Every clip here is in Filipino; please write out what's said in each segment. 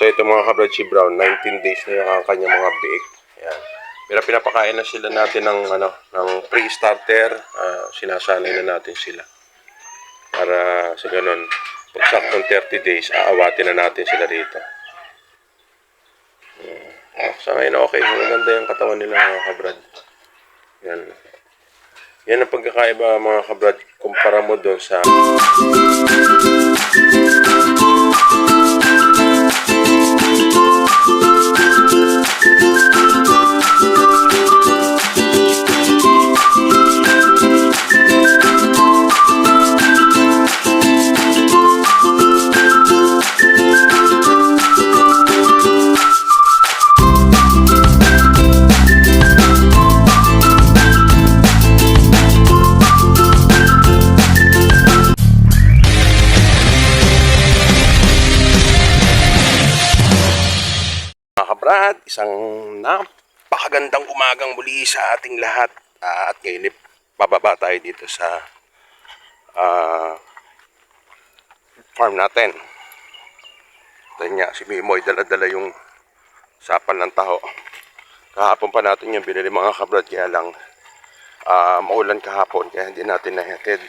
So ito mga kabrad, si Brown, 19 days na yung ang kanyang mga biik. Yan. Pero pinapakain na sila natin ng, ng pre-starter. Sinasanay na natin sila. Para sa ganun, pag saktong 30 days, aawatin na natin sila rito. Sa ngayon okay, maganda yung katawan nila mga kabrad. Yan. Yan ang pagkakaiba mga kabrad, kumpara mo doon sa Brad, isang napakagandang umagang muli sa ating lahat. At ngayon bababa tayo dito sa farm natin. Ito nga, si Mimoy dala-dala yung sapal ng taho. Kahapon pa natin yung binili mga kabrad, kaya lang maulan kahapon, kaya hindi natin nahatid.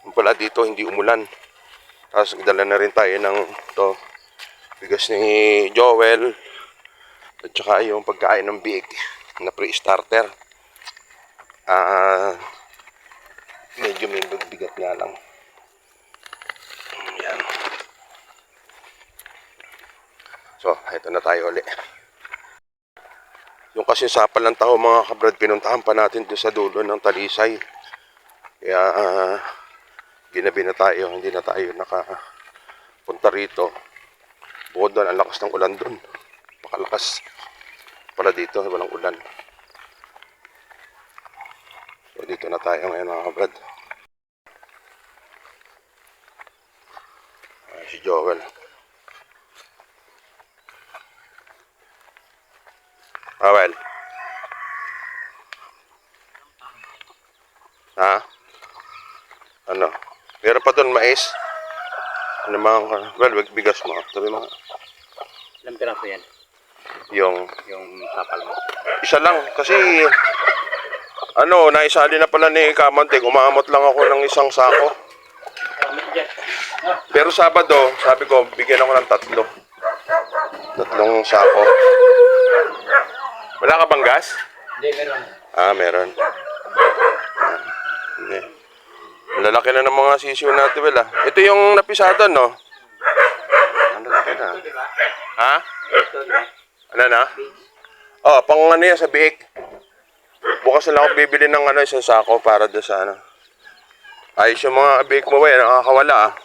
Yung pala dito hindi umulan. Tapos nagdala na rin tayo ng bigas ni Joel. At saka yung pagkain ng biik na pre-starter. Medyo may bigat nga lang. Yan. So, ito na tayo ulit. Yung kasi sapal ng taho mga kabrad, pinuntahan pa natin doon sa dulo ng Talisay. Kaya, ginabi na tayo. Hindi na tayo nakapunta rito. Bukod doon, ang lakas ng ulan doon. Makalakas pala dito, walang ulan. So dito na tayo ngayon mga kabrad. Si Joel. Well. Ha? Ano? Meron pa doon mais. Ano mga, well, bigas mo. Sabi mo. Ilang piraso yan? Yung sapal mo? Isa lang. Kasi, naisali na pala ni Kamantig. Umamot lang ako ng isang sako. Pero Sabado, sabi ko, bigyan ako ng 3. 3 sako. Wala ka bang gas? Hindi, meron. Meron. Hindi. Lalaki na ng mga sisiw natin, wala. Ito yung napisado, no? Ang lalaki na. Ha? Ano na? Pang yan sa biik. Bukas na lang ako bibili ng isang sako para doon sa Ayos yung mga biik mo ba yan, nakakawala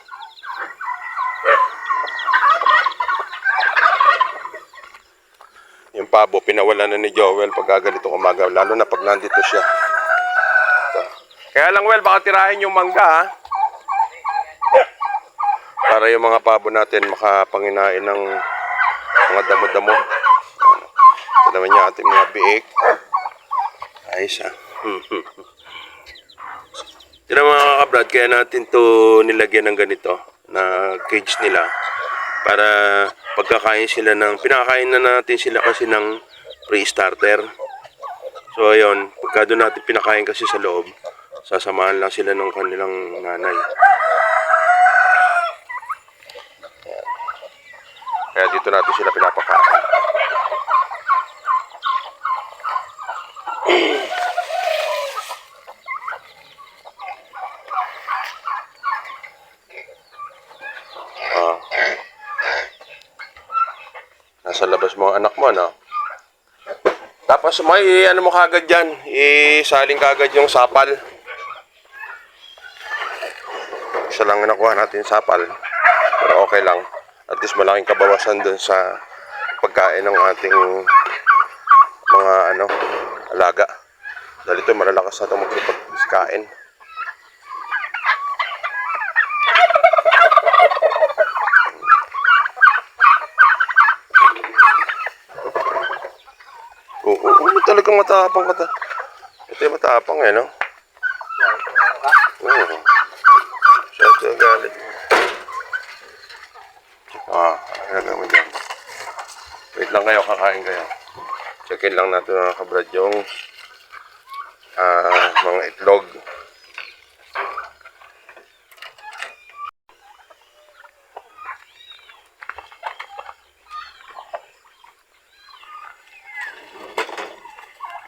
Yung pabo, pinawala na ni Joel pag gagalito umaga, lalo na pag nandito siya. Kaya lang baka tirahin yung mangga para yung mga pabo natin makapanginain ng mga damo-damo. Ito naman yung ating mga biik. Ayos Ito mga kabrad, kaya natin to nilagyan ng ganito na cage nila para pagkakain sila pinakain na natin sila kasi ng pre-starter. So ayun, pagka doon natin pinakain kasi sa loob, sasamahan lang sila ng kanilang nanay. Kaya dito natin sila pinapakain. Nasa labas mo ang anak mo, no? Tapos may mo kagad dyan, isaling kagad yung sapal. Isa lang nakuha natin sapal, pero okay lang. At least malaking kabawasan dun sa pagkain ng ating mga alaga. Dahil ito malalakas na ito magkipagkain. Talagang matapang ka. Ito yung matapang no? Siya ito galit. Ano mo dyan? Wait lang kayo, kakain kayo. Checkin lang natin mga kabrad yung mga itlog.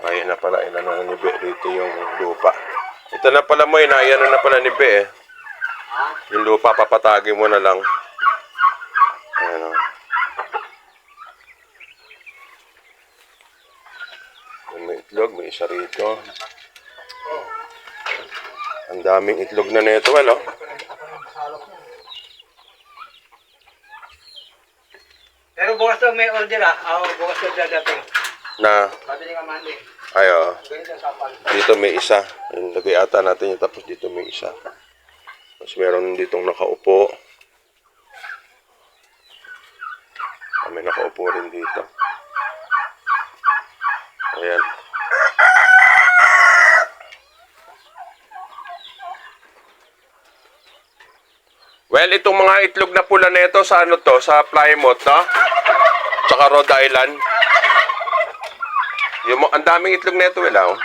Ayan na pala, ilan na ni Be dito yung lupa. Ito na pala mo, ayan na pala ni Be eh. Yung lupa, papatagin mo na lang. Ayan o. May itlog, may isa rito. Ang daming itlog na nito, well, oh. Pero bukas daw may order bukas daw dadating. Na, Sabi ni Kamandi. ayo, Ganito sa sapal. dito may isa. Yung lagay ata natin yun, tapos dito may isa. Tapos meron ditong nakaupo. May nakaupo rin dito. Ayan. Well, itong mga itlog na pula nito sa ano to, sa Plymouth, no? Tsaka Rhode Island. Yung ang daming itlog nito, well, oh.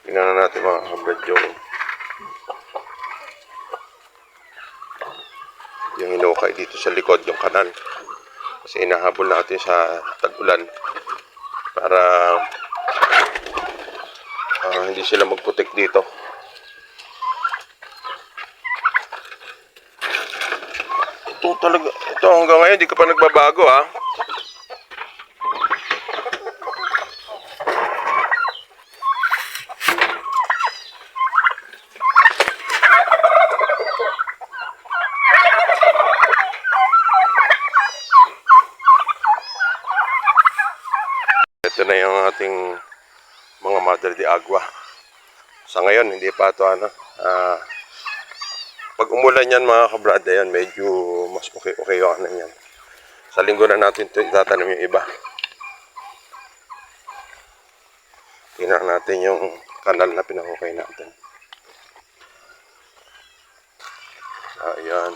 Tingnan na natin mga kabrad yung hinukay dito sa likod, yung kanal. Kasi inahabol natin sa tag-ulan para hindi sila magputik dito. Ito talaga, ito hanggang ngayon, di ka pa nagbabago, ha? Ito na yung ating mga Madre de Agua. Sa ngayon, hindi pa ito pag umulan yan mga kabrad, yan, medyo mas okay yung ano yan. Sa linggo na natin ito itatanim yung iba. Tingnan natin yung kanal na pinahukay natin. Ayan.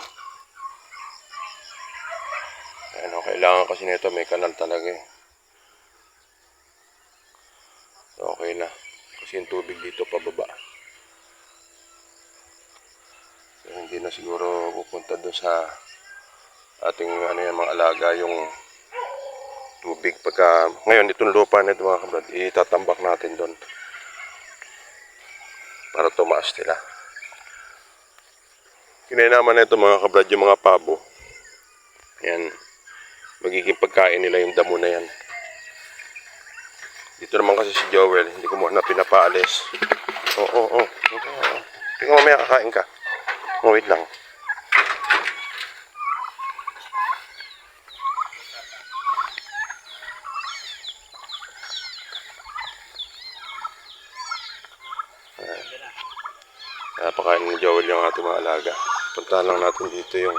Ayan, kailangan kasi nito may kanal talaga eh. Okay na. Kasi yung tubig dito pababa. So, hindi na siguro pupunta doon sa ating mga alaga yung tubig. Pagka ngayon itong lupa na ito mga kabrad, itatambak natin doon para tumaas nila. Kinainaman na ito mga kabrad yung mga pabo. Ayan. Magiging pagkain nila yung damo na yan. Dito naman kasi si Joel, hindi ko muna pinapaalis. Oo. Tingnan mamaya kakain ka. Wait lang. Napakain ni Joel yung ating mga alaga. Puntahan lang natin dito yung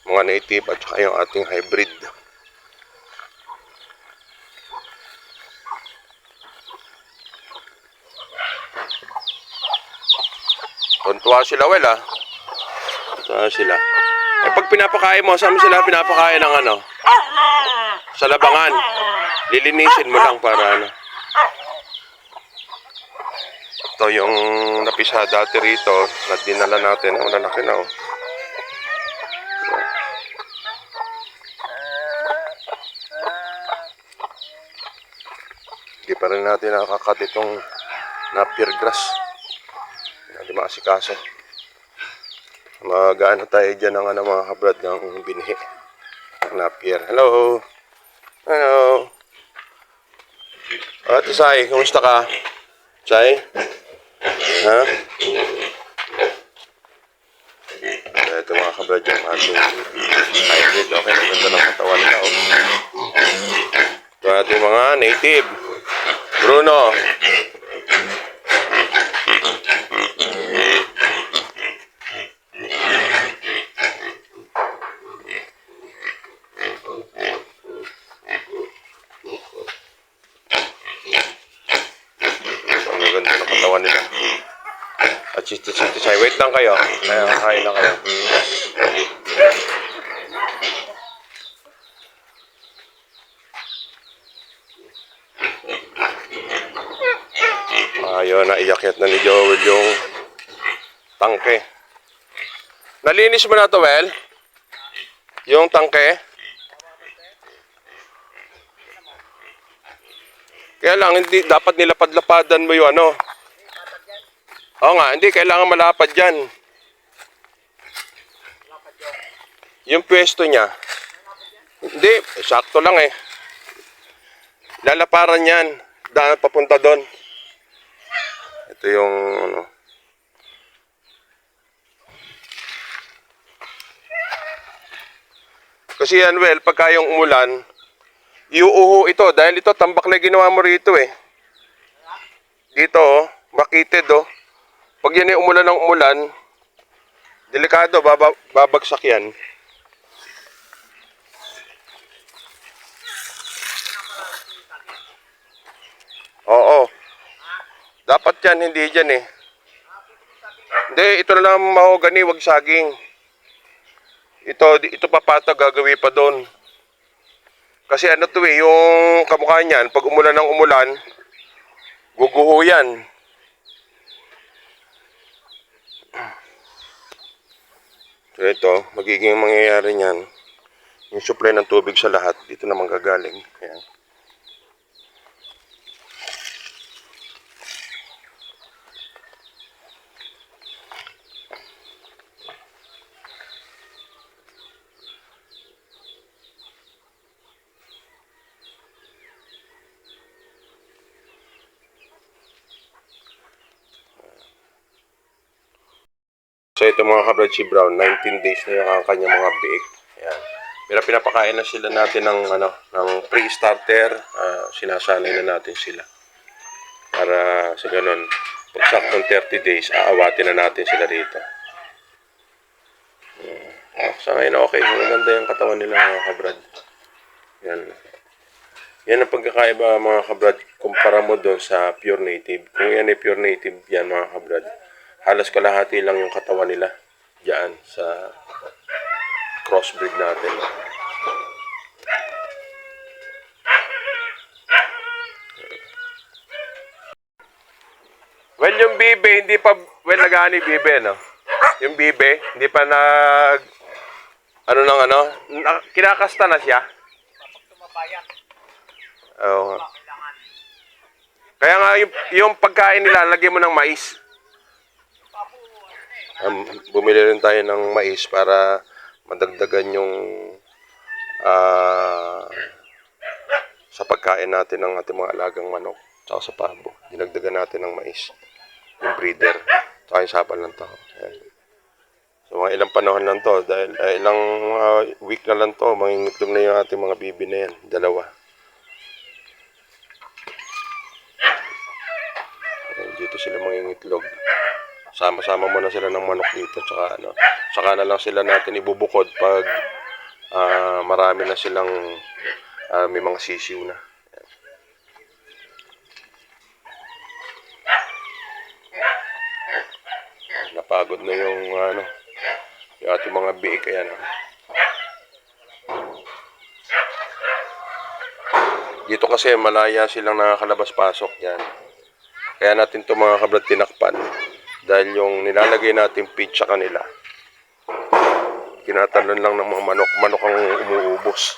mga native at saka yung ating hybrid. Tuntua sila, well, Tuntua sila. Eh, pag pinapakain mo, saan mo sila pinapakain ng ano? Sa labangan. Lilinisin mo lang para ano. Ito yung napisa dati rito na dinala natin. Ang lalaki na, oh. Hindi pa rin natin nakakat itong napier grass. Hindi makasikaso. Mag-ano tayo dyan ng mga kabrad ng binhi. Napier. Hello. Hello. Ate Sai, kumusta ka? Sai? Ha? Ito mga kabrad yung ating hybrid. Okay, maganda ng katawan na. Ito ating mga native. Bruno. Ang ganda ng katawan nila. At Chito Chay. Wait lang kayo. Kain lang kayo. Ayun, naiyakyat na ni Joel yung tangke. Nalinis mo na to, Well? Yung tangke? Kaya lang, hindi, dapat nilapad-lapadan mo yung ano. Oo nga, hindi, kailangan malapad yan. Yung pwesto niya. Hindi, sakto lang eh. Lalaparan yan. Daan papunta doon. Ito yung ano. Kasi yan, Well, pagka yung umulan, iuuho ito. Dahil ito, tambak na ginawa mo rito eh. Dito, oh, makitid oh. Pag yan ay umulan ng umulan, delikado, babagsak yan. Oo. Dapat yan, hindi dyan eh. Hindi, ito na lang mahogani, wag saging. Ito papatag, gagawin pa doon. Kasi ano to eh, yung kamukha niyan, pag umulan ng umulan, guguho yan. So ito, magiging mangyayari niyan, yung supply ng tubig sa lahat, dito naman gagaling. Ayan. So ito mga kabrad, si Brown, 19 days na yung ang kanyang mga biik. Ayan. Pero pinapakain na sila natin ng, ng pre-starter. Sinasanay na natin sila. Para sa ganun, pag saktong 30 days, aawatin na natin sila rito. Sa ngayon okay, maganda yung katawan nila mga kabrad. Yan. Yan ang pagkakaiba mga kabrad, kumpara mo doon sa pure native. Kung yan ay pure native, yan mga kabrad, halos kalahati lang yung katawan nila diyan sa crossbreed natin. Well, yung bibe, hindi pa, well, nagani bibe, no? Yung bibe, hindi pa nag, kinakasta na siya. Oo nga. Kaya nga, yung pagkain nila, lagyan mo ng mais. Bumili rin tayo ng mais para madagdagan yung sa pagkain natin ng ating mga alagang manok tsaka sa pabo. Dinagdagan natin ng mais, yung breeder tsaka yung sapal ng tao. Ayan. So mga ilang panahon lang to, dahil ilang week na lang to, mangingitlog na yung ating mga bibi na yan, dalawa. Ayan, dito sila mangingitlog. Sama-sama muna sila ng manok dito, tsaka na lang sila natin ibubukod pag marami na silang may mga sisiw na. Napagod na yung yung ating mga biik. Ayan. Dito kasi malaya silang nakakalabas-pasok yan. Kaya natin ito mga kabrad tinakpan. Dahil yung nilalagay natin feed sa kanila, tinatalon lang ng mga manok ang umuubos.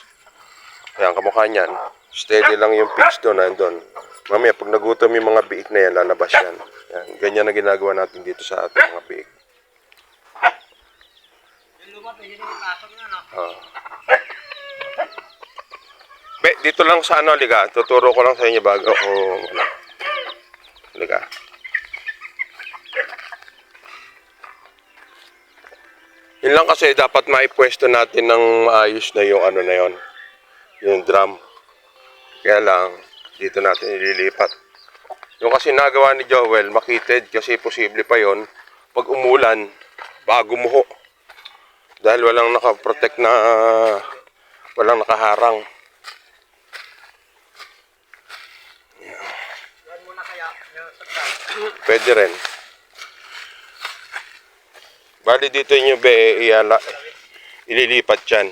Ayan, kamukha niyan. Steady lang yung feeds doon, nandun. Mamaya, pag nagutom yung mga biik na yan, lalabas yan. Yan. Ganyan na ginagawa natin dito sa ating mga biik. Dito lang sa liga. Tuturo ko lang sa inyo bago ako, liga. Yun lang kasi dapat maipwesto natin ng maayos na yung na yon, yung drum. Kaya lang, dito natin ililipat. Yung kasi nagawa ni Joel, makitid kasi posible pa yon pag umulan, bago gumuho. Dahil walang nakaprotect na, walang nakaharang. Pwede rin. Bali dito nyo be, ililipat yan.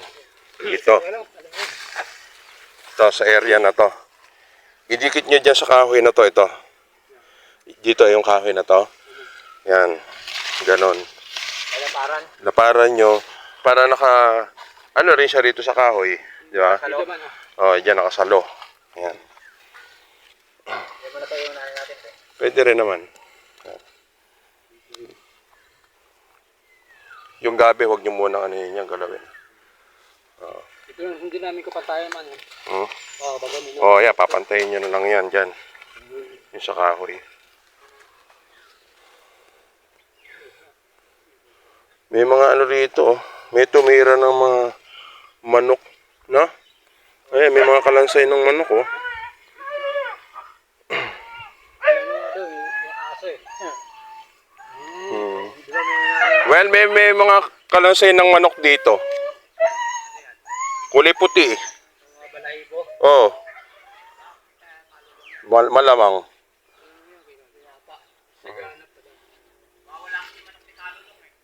Dito. Ito, sa area na to. Idikit nyo dyan sa kahoy na to, ito. Dito yung kahoy na to. Yan. Ganon. Laparan. Laparan nyo. Para ano rin siya rito sa kahoy. Di ba? Dito man. Oh, dyan nakasalo. Yan. Yan muna tayo unahin natin. Pwede rin naman. Yung gabi, huwag nyo muna ano yun yan, galawin. Ito yung hindi namin ko patayan man. Hmm? Oo, bago nyo. Oh, yeah, papantayin nyo na lang yan dyan. Yung sa kahoy. May mga ano rito, oh. May tumira ng mga manok, no? Ay, may mga kalansay ng manok, oh. Ito yung aso eh. Hmm. Well, may mga kalansay ng manok dito. Kulay puti, eh. Mga balahibo. Oh. Malamang.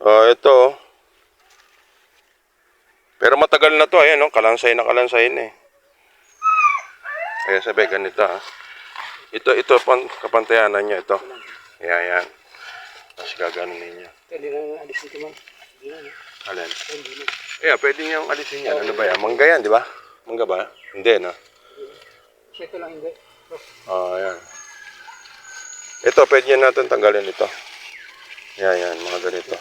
Oh, ito, oh. Pero matagal na to, ayan, no? Kalansay na eh. Kaya sabi, ganito, ha. Ito, kapantayanan niya, ito. Ayan. Tapos gaganon ninyo. Hindi na alis dito man. Hindi na. Alin? Hindi na. Ayan, pwede niyang alisin yan. Ano ba yan? Mangga yan, di ba? Mangga ba? Hindi, na. Ito lang hindi. Oh, ayan. Ito, pwede yan natin tanggalin ito. Yan, mga ganito.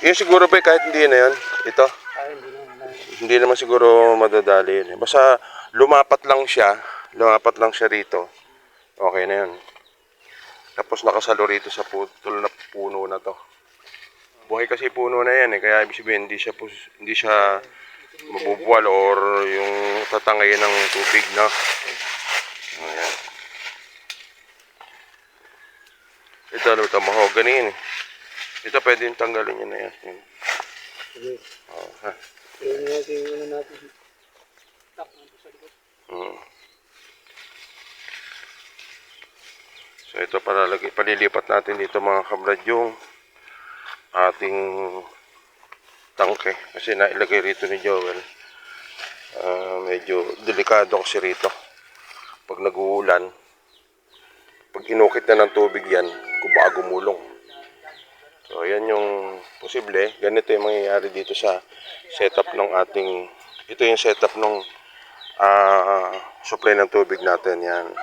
Yun siguro ba, kahit hindi na yan, ito. Ay, hindi na. Hindi naman siguro madadali yun. Basta lumapat lang siya rito. Okay na yun. Tapos nakasalo rito sa putol na puno na to. Buhay kasi puno na yan eh. Kaya ibig sabihin, hindi siya mabubuwal or yung tatangay ng tubig na. Ayan. Ito, mahogany yun eh. Ito pwede yung tanggalin yun na yan. Sige. Oh, ha. Tingnan natin yung ano natin. Tak, nandito sa likod. So ito palilipat natin dito mga kabrad yung ating tangke. Kasi nailagay rito ni Joel. Medyo delikado kasi rito. Pag nag-uulan, pag inukit na ng tubig yan, kung baka gumulong. So yan yung posible. Ganito yung mangyayari dito sa setup ng ating, ito yung setup ng supply ng tubig natin. Yan.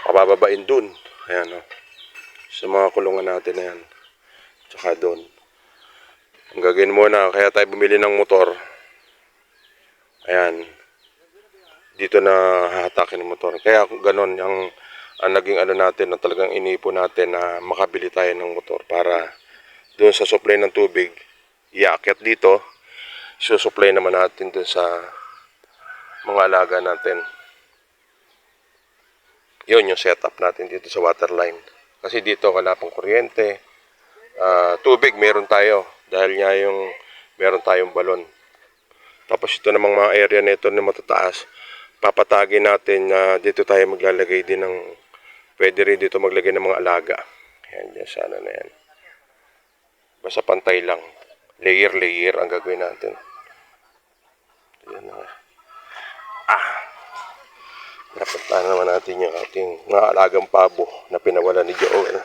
Pabababain dun. Ayan o. Sa mga kulungan natin na yan. Tsaka dun. Ang gagawin muna, kaya tayo bumili ng motor. Ayan. Dito na hahatakin ng motor. Kaya ganon ang naging ano natin na talagang inipo natin na makabili tayo ng motor para doon sa supply ng tubig, iakyat dito, susupply naman natin doon sa mga alaga natin. Yun yung setup natin dito sa waterline. Kasi dito wala pang kuryente. Tubig meron tayo dahil nga yung meron tayong balon. Tapos ito namang mga area na ito na matataas, papatagin natin na dito tayo maglalagay din ng, pwede rin dito maglagay ng mga alaga. Ayan, dyan sana na yan. Basta pantay lang. Layer ang gagawin natin. Ayan na. Dapat na naman natin yung ating mga alagang pabo na pinawala ni Joel.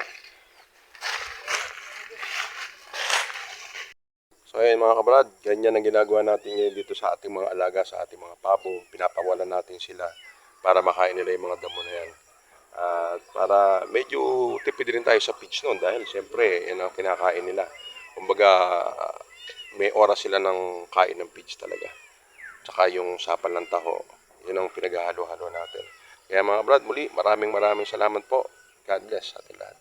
So ayun mga kabrad, ganyan ang ginagawa natin ngayon dito sa ating mga alaga, sa ating mga pabo. Pinapawalan natin sila para makain nila yung mga damo na yan. At para medyo tipid rin tayo sa pitch noon dahil siyempre yan ang kinakain nila. Kumbaga may oras sila ng kain ng pitch talaga. Tsaka yung sapal ng taho, yun ang pinaghahalo-halo natin. Kaya mga brad, muli maraming salamat po. God bless sa ating lahat.